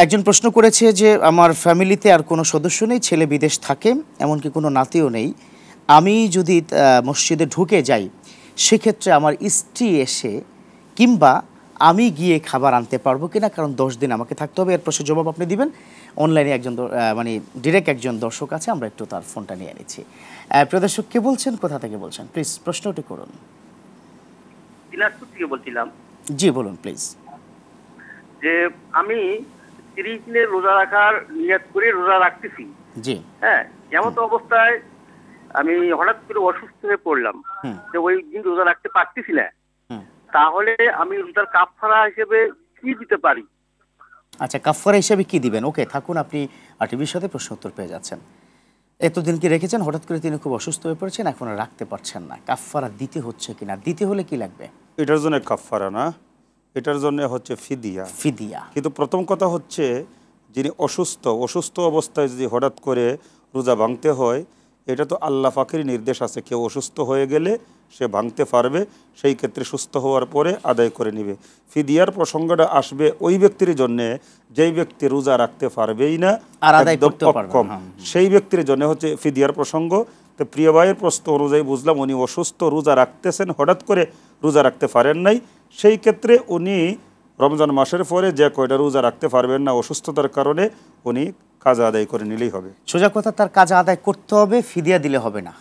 একজন প্রশ্ন করেছে যে আমার ফ্যামিলিতে আর কোনো সদস্য নেই, ছেলে বিদেশ থাকে, এমনকি কোনো নাতিও নেই। আমি যদি মসজিদে ঢুকে যাই, সেক্ষেত্রে আমার স্ত্রী এসে কিংবা আমি গিয়ে খাবার আনতে পারবো কিনা, কারণ 10 দিন আমাকে থাকতে হবে। এর প্রশ্নের জবাব আপনি দিবেন। অনলাইনে একজন মানে ডিরেক্ট একজন দর্শক আছে, আমরা একটু তার ফোনটা নিয়ে নিচ্ছি। প্রিয় দর্শক, কে বলছেন, কোথা থেকে বলছেন, প্লিজ প্রশ্নটি করুন। দিনাজপুর থেকে বলছিলাম। জি বলুন প্লিজ। যে আমি 30 দিনের রোজা রাখার নিয়ত করে রোজা রাখতেছি। জি। হ্যাঁ, এমন তো অবস্থায় আমি হঠাৎ করে অসুস্থ হয়ে পড়লাম, যে ওই দিন রোজা রাখতে পারতেছি না। তাহলে আমি রোজার কাফারা হিসেবে কি দিতে পারি? আচ্ছা, কাফারা হিসেবে কি দিবেন? ওকে, থাকুন, আপনি আরটিভির সাথে প্রশ্ন উত্তর পেয়ে যাচ্ছেন। এতদিন কি রেখেছেন, হঠাৎ করে তিনি খুব অসুস্থ হয়ে পড়েছেন, এখন আর রাখতে পারছেন না, কাফারা দিতে হচ্ছে কিনা, দিতে হলে কি লাগবে? এটার জন্য কাফারা না, এটার জন্য হচ্ছে ফিদিয়া। ফিদিয়া। কিন্তু প্রথম কথা হচ্ছে, যিনি অসুস্থ অবস্থায় যদি হঠাৎ করে রোজা ভাঙতে হয়, এটা তো আল্লাহ পাকেরই নির্দেশ আছে, কেউ অসুস্থ হয়ে গেলে সে ভাঙতে পারবে, সেই ক্ষেত্রে সুস্থ হওয়ার পরে আদায় করে নেবে। ফিদিয়ার প্রসঙ্গটা আসবে ওই ব্যক্তির জন্যে যেই ব্যক্তি রোজা রাখতে পারবেই না, একদম অক্ষম, সেই ব্যক্তির জন্য হচ্ছে ফিদিয়ার প্রসঙ্গ। তো প্রিয় ভাইয়ের প্রশ্ন অনুযায়ী বুঝলাম উনি অসুস্থ, রোজা রাখতেছেন, হঠাৎ করে রোজা রাখতে পারেন নাই, সেই ক্ষেত্রে উনি রমজান মাসের পরে যে কয়টা রোজা রাখতে পারবেন না অসুস্থতার কারণে, উনি কাজা আদায় করে নিলেই হবে। সোজা কথা, তার কাজা আদায় করতে হবে, ফিদিয়া দিলে হবে না,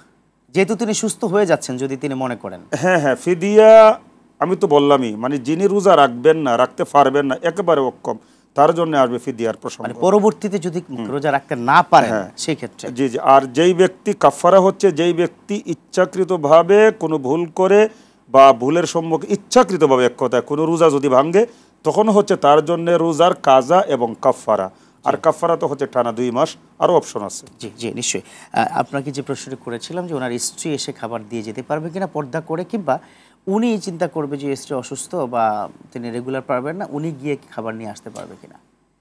যেহেতু তিনি সুস্থ হয়ে যাচ্ছেন, যদি তিনি মনে করেন। হ্যাঁ হ্যাঁ, ফিদিয়া আমি তো বললামই, মানে যিনি রোজা রাখবেন না, রাখতে পারবেন না, একেবারে অক্ষম, তার জন্য আসবে ফিদিয়ার প্রসঙ্গ। মানে পরবর্তীতে যদি রোজা রাখতে না পারেন, সেই ক্ষেত্রে। জি জি। আর যেই ব্যক্তি কাফারা হচ্ছে, যেই ব্যক্তি ইচ্ছাকৃতভাবে কোনো ভুল করে বা ভুলের সম্মুখে ইচ্ছাকৃতভাবে, এক কথায় কোনো রোজা যদি ভাঙে, তখন হচ্ছে তার জন্য রোজার কাজা এবং কাফারা। আর কাফারা তো হচ্ছে টানা 2 মাস, আরও অপশন আছে। জি জি, নিশ্চয়ই। আপনাকে যে প্রশ্নটি করেছিলাম যে ওনার স্ত্রী এসে খাবার দিয়ে যেতে পারবে কিনা পর্দা করে, কিংবা উনি চিন্তা করবে যে স্ত্রী অসুস্থ বা তিনি রেগুলার পারবেন না, উনি গিয়ে খাবার নিয়ে আসতে পারবে কিনা।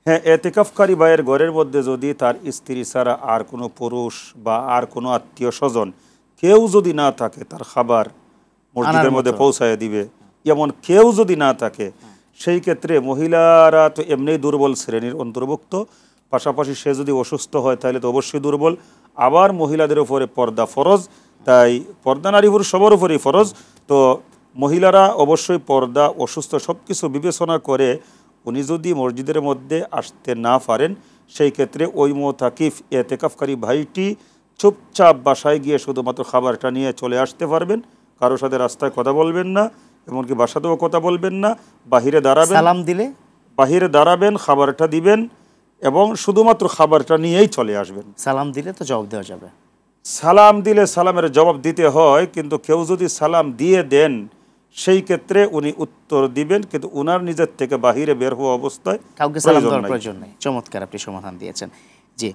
হ্যাঁ, এতেকাফকারী ভাইয়ের ঘরের মধ্যে যদি তার স্ত্রী ছাড়া আর কোনো পুরুষ বা আর কোনো আত্মীয় স্বজন কেউ যদি না থাকে, তার খাবার মসজিদের মধ্যে পৌঁছায় দিবে, এমন কেউ যদি না থাকে, সেই ক্ষেত্রে মহিলারা তো এমনিই দুর্বল শ্রেণীর অন্তর্ভুক্ত, পাশাপাশি সে যদি অসুস্থ হয় তাহলে তো অবশ্যই দুর্বল। আবার মহিলাদের উপরে পর্দা ফরজ, তাই পর্দা নারী পুরুষ সবার উপরেই ফরজ। তো মহিলারা অবশ্যই পর্দা, অসুস্থ সব কিছু বিবেচনা করে উনি যদি মসজিদের মধ্যে আসতে না পারেন, সেই ক্ষেত্রে ওই মোতাকিফ এতেকাফকারী ভাইটি চুপচাপ বাসায় গিয়ে শুধুমাত্র খাবারটা নিয়ে চলে আসতে পারবেন, কারোর সাথে রাস্তায় কথা বলবেন না, এমনকি বাসাতেও কথা বলবেন না, বাহিরে দাঁড়াবেন, সালাম দিলে বাহিরে দাঁড়াবেন, খাবারটা দিবেন এবং শুধুমাত্র খাবারটা নিয়েই চলে আসবেন। সালাম দিলে তো জবাব দেওয়া যাবে। সালাম দিলে সালামের জবাব দিতে হয়, কিন্তু কেউ যদি সালাম দিয়ে দেন, সেই ক্ষেত্রে উনি উত্তর দিবেন, কিন্তু উনার নিজের থেকে বাহিরে বের হওয়া অবস্থায় কাউকে সালাম দেওয়ার প্রয়োজন নেই। চমৎকার, আপনি সমাধান দিয়েছেন। জি।